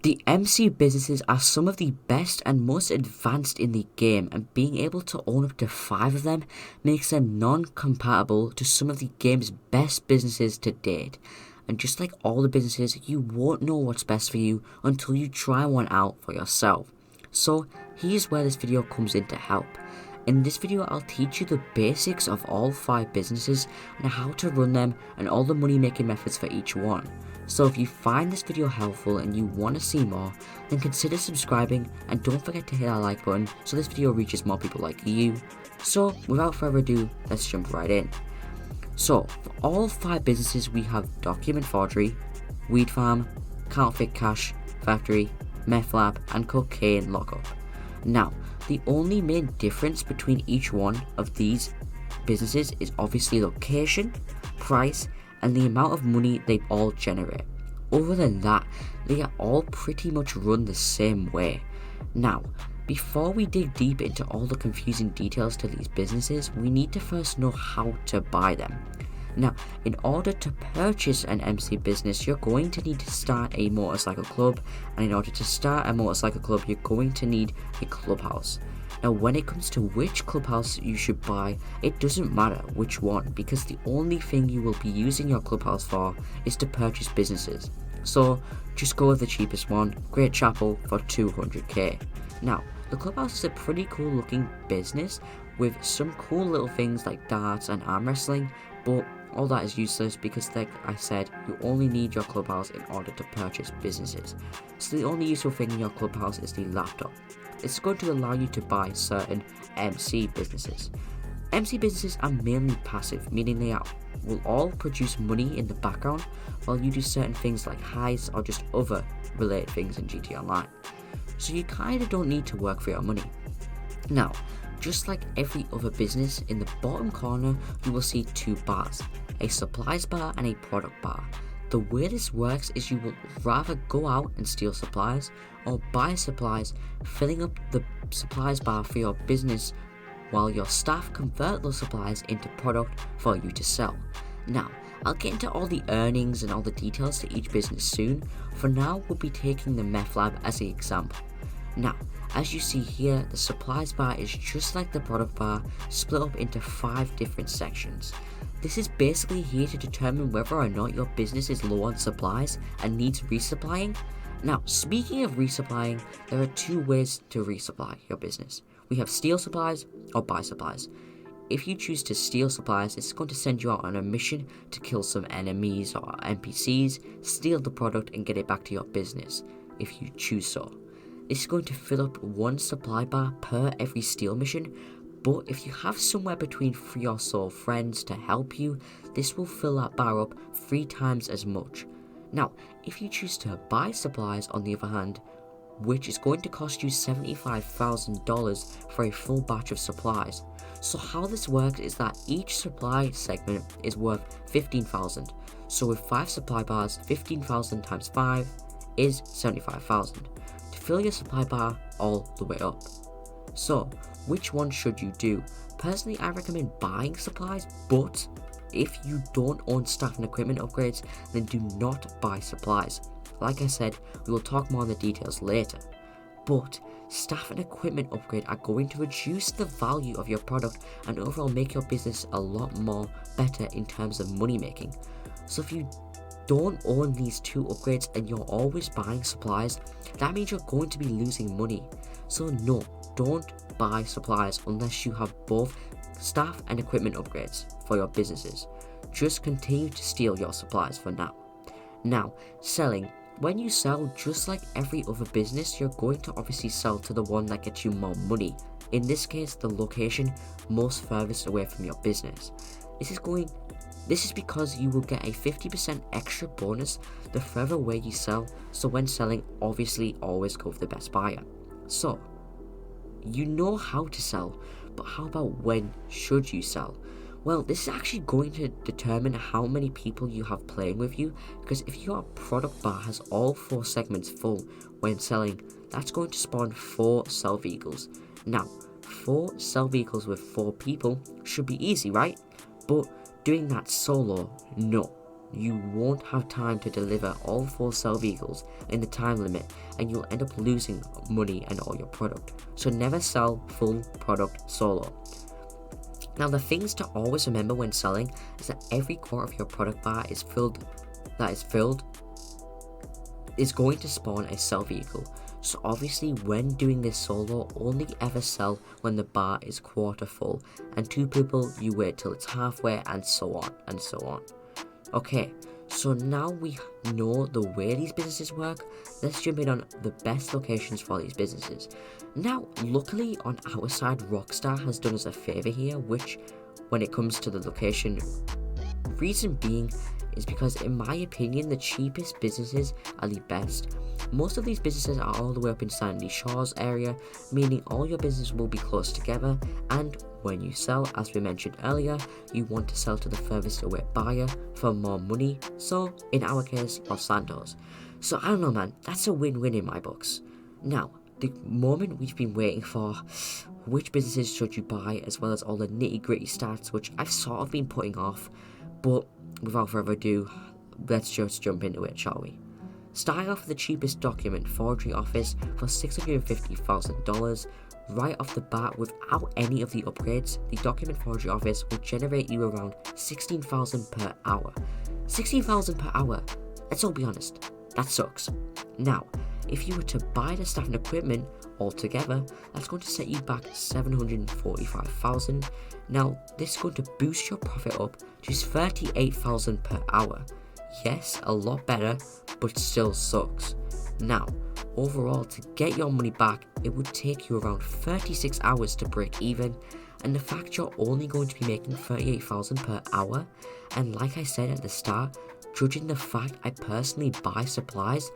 The MC businesses are some of the best and most advanced in the game, and being able to own up to 5 of them makes them non-compatible to some of the game's best businesses to date. And just like all the businesses, you won't know what's best for you until you try one out for yourself. So here's where this video comes in to help. In this video, I'll teach you the basics of all 5 businesses and how to run them and all the money making methods for each one. So if you find this video helpful and you want to see more, then consider subscribing and don't forget to hit that like button so this video reaches more people like you. So without further ado, let's jump right in. So for all 5 businesses, we have document forgery, weed farm, counterfeit cash factory, meth lab, and cocaine lockup. Now, the only main difference between each one of these businesses is obviously location, price, and the amount of money they all generate. Other than that, they are all pretty much run the same way. Now, before we dig deep into all the confusing details to these businesses, we need to first know how to buy them. Now, in order to purchase an MC business, you're going to need to start a motorcycle club, and in order to start a motorcycle club, you're going to need a clubhouse. Now, when it comes to which clubhouse you should buy, it doesn't matter which one, because the only thing you will be using your clubhouse for is to purchase businesses. So, just go with the cheapest one, Great Chapel, for 200k. Now, the clubhouse is a pretty cool looking business with some cool little things like darts and arm wrestling, but all that is useless because, like I said, you only need your clubhouse in order to purchase businesses. So the only useful thing in your clubhouse is the laptop. It's going to allow you to buy certain MC businesses. MC businesses are mainly passive, meaning they will all produce money in the background while you do certain things like highs or just other related things in GT Online. So you kind of don't need to work for your money. Now, just like every other business, in the bottom corner you will see 2 bars, a supplies bar and a product bar. The way this works is you will rather go out and steal supplies or buy supplies, filling up the supplies bar for your business while your staff convert those supplies into product for you to sell. Now, I'll get into all the earnings and all the details to each business soon. For now, we'll be taking the meth lab as an example. Now, as you see here, the supplies bar is just like the product bar, split up into 5 different sections. This is basically here to determine whether or not your business is low on supplies and needs resupplying. Now, speaking of resupplying, there are 2 ways to resupply your business. We have steal supplies or buy supplies. If you choose to steal supplies, it's going to send you out on a mission to kill some enemies or NPCs, steal the product and get it back to your business, if you choose so. This is going to fill up 1 supply bar per every steal mission, but if you have somewhere between 3 or so friends to help you, this will fill that bar up 3 times as much. Now, if you choose to buy supplies on the other hand, which is going to cost you $75,000 for a full batch of supplies. So how this works is that each supply segment is worth $15,000. So with 5 supply bars, 15,000 times 5 is 75,000. To fill your supply bar all the way up. So, which one should you do? Personally, I recommend buying supplies, but if you don't own staff and equipment upgrades, then do not buy supplies. Like I said, we will talk more on the details later. But staff and equipment upgrade are going to reduce the value of your product and overall make your business a lot more better in terms of money making. So if you don't own these 2 upgrades and you're always buying supplies, that means you're going to be losing money. So no, don't buy supplies unless you have both staff and equipment upgrades for your businesses. Just continue to steal your supplies for now. Now, selling. When you sell, just like every other business, you're going to obviously sell to the one that gets you more money. In this case, the location most furthest away from your business. This is because you will get a 50% extra bonus the further away you sell, so when selling, obviously always go for the best buyer. So, you know how to sell, but how about when should you sell? Well, this is actually going to determine how many people you have playing with you, because if your product bar has all 4 segments full when selling, that's going to spawn 4 sell vehicles. Now, 4 sell vehicles with 4 people should be easy, right? But doing that solo, no. you won't have time to deliver all 4 sell vehicles in the time limit, and you'll end up losing money and all your product. So never sell full product solo. Now, the things to always remember when selling is that every quarter of your product bar is going to spawn a sell vehicle. So obviously when doing this solo, only ever sell when the bar is quarter full, and 2 people you wait till it's halfway, and so on and so on. Okay, so now we know the way these businesses work, let's jump in on the best locations for these businesses. Now, luckily on our side, Rockstar has done us a favor here, which when it comes to the location, reason being is because in my opinion, the cheapest businesses are the best. Most of these businesses are all the way up in Sandy Shores area, meaning all your businesses will be close together, and when you sell, as we mentioned earlier, you want to sell to the furthest away buyer for more money, so in our case, Los Santos. So I don't know, man, that's a win-win in my books. Now, the moment we've been waiting for, which businesses should you buy, as well as all the nitty-gritty stats, which I've sort of been putting off, but without further ado, let's just jump into it, shall we? Starting off with the cheapest document forgery office for $650,000. Right off the bat, without any of the upgrades, the document forgery office will generate you around $16,000 per hour. $16,000 per hour, let's all be honest, that sucks. Now, if you were to buy the staff and equipment altogether, that's going to set you back $745,000. Now, this is going to boost your profit up to $38,000 per hour. Yes, a lot better, but still sucks. Now, overall, to get your money back, it would take you around 36 hours to break even, and the fact you're only going to be making $38,000 per hour, and like I said at the start, judging the fact I personally buy supplies,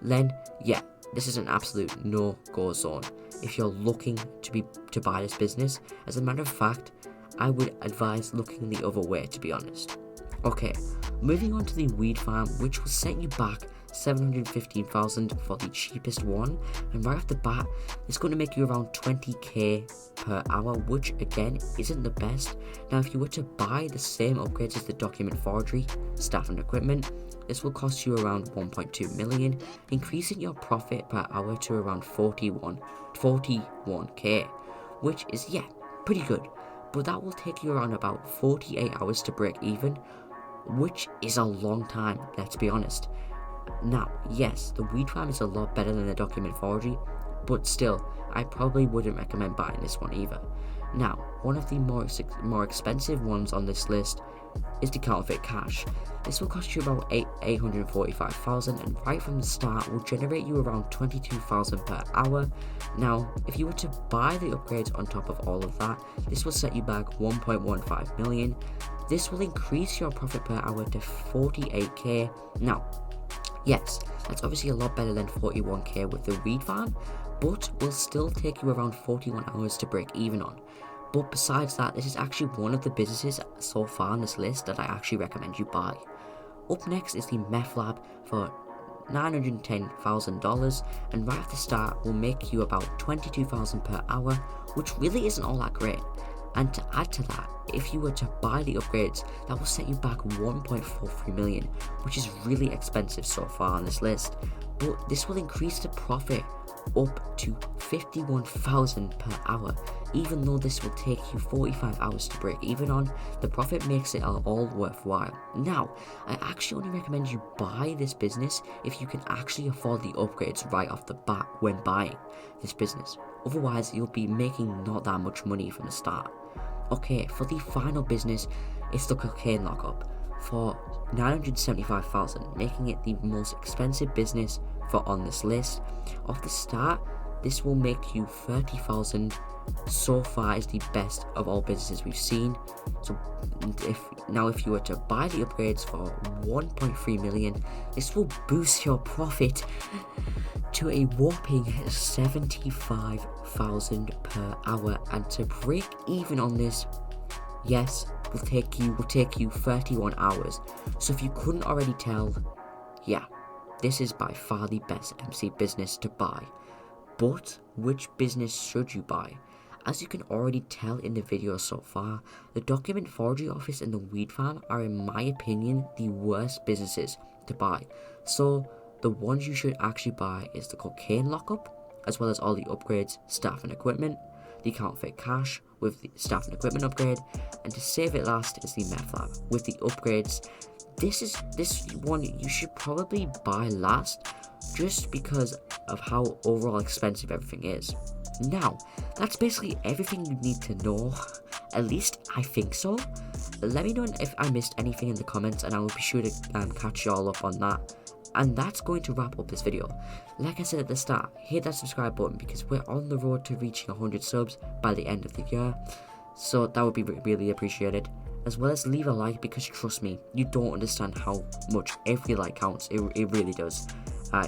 then yeah, this is an absolute no-go zone if you're looking to buy this business. As a matter of fact, I would advise looking the other way, to be honest. Okay, moving on to the weed farm, which will set you back $715,000 for the cheapest one, and right off the bat, it's going to make you around 20k per hour, which again isn't the best. Now, if you were to buy the same upgrades as the document forgery, staff and equipment, this will cost you around 1.2 million, increasing your profit per hour to around 41k, which is, yeah, pretty good, but that will take you around about 48 hours to break even, which is a long time, let's be honest. Now, yes, the weed farm is a lot better than the document forgery, but still, I probably wouldn't recommend buying this one either. Now, one of the more expensive ones on this list is the counterfeit cash. This will cost you about $845,000, and right from the start will generate you around $22,000 per hour. Now, if you were to buy the upgrades on top of all of that, this will set you back $1.15 million. This will increase your profit per hour to 48k. Now, yes, that's obviously a lot better than 41k with the weed farm, but will still take you around 41 hours to break even on. But besides that, this is actually one of the businesses so far on this list that I actually recommend you buy. Up next is the meth lab for $910,000, and right off the start will make you about $22,000 per hour, which really isn't all that great. And to add to that, if you were to buy the upgrades, that will set you back $1.43 million, which is really expensive so far on this list. But this will increase the profit up to $51,000 per hour. Even though this will take you 45 hours to break even on, the profit makes it all worthwhile. Now, I actually only recommend you buy this business if you can actually afford the upgrades right off the bat when buying this business. Otherwise, you'll be making not that much money from the start. Okay, for the final business, it's the cocaine lockup for $975,000, making it the most expensive business for on this list. Off the start, this will make you $30,000. So far is the best of all businesses we've seen. So if you were to buy the upgrades for $1.3 million, this will boost your profit to a whopping $75,000 per hour, and to break even on this, yes, will take you 31 hours. So if you couldn't already tell, yeah, this is by far the best MC business to buy. But which business should you buy? As you can already tell in the video so far, the document forgery office and the weed farm are, in my opinion, the worst businesses to buy. So the ones you should actually buy is the cocaine lockup, as well as all the upgrades, staff and equipment, the counterfeit cash with the staff and equipment upgrade, and to save it last is the meth lab with the upgrades. This one you should probably buy last, just because of how overall expensive everything is. Now, that's basically everything you need to know. At least I think so. Let me know if I missed anything in the comments, and I will be sure to catch you all up on that. And that's going to wrap up this video. Like I said at the start, hit that subscribe button because we're on the road to reaching 100 subs by the end of the year. So that would be really appreciated. As well as leave a like, because trust me, you don't understand how much every like counts. It really does.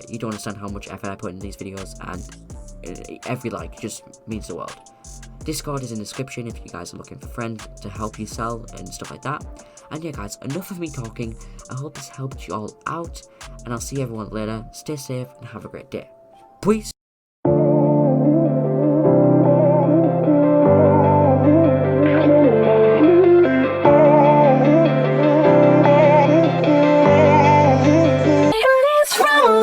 You don't understand how much effort I put in these videos, and every like just means the world. Discord is in the description if you guys are looking for friends to help you sell and stuff like that. And yeah guys, enough of me talking. I hope this helped you all out, and I'll see everyone later. Stay safe and have a great day. Peace. From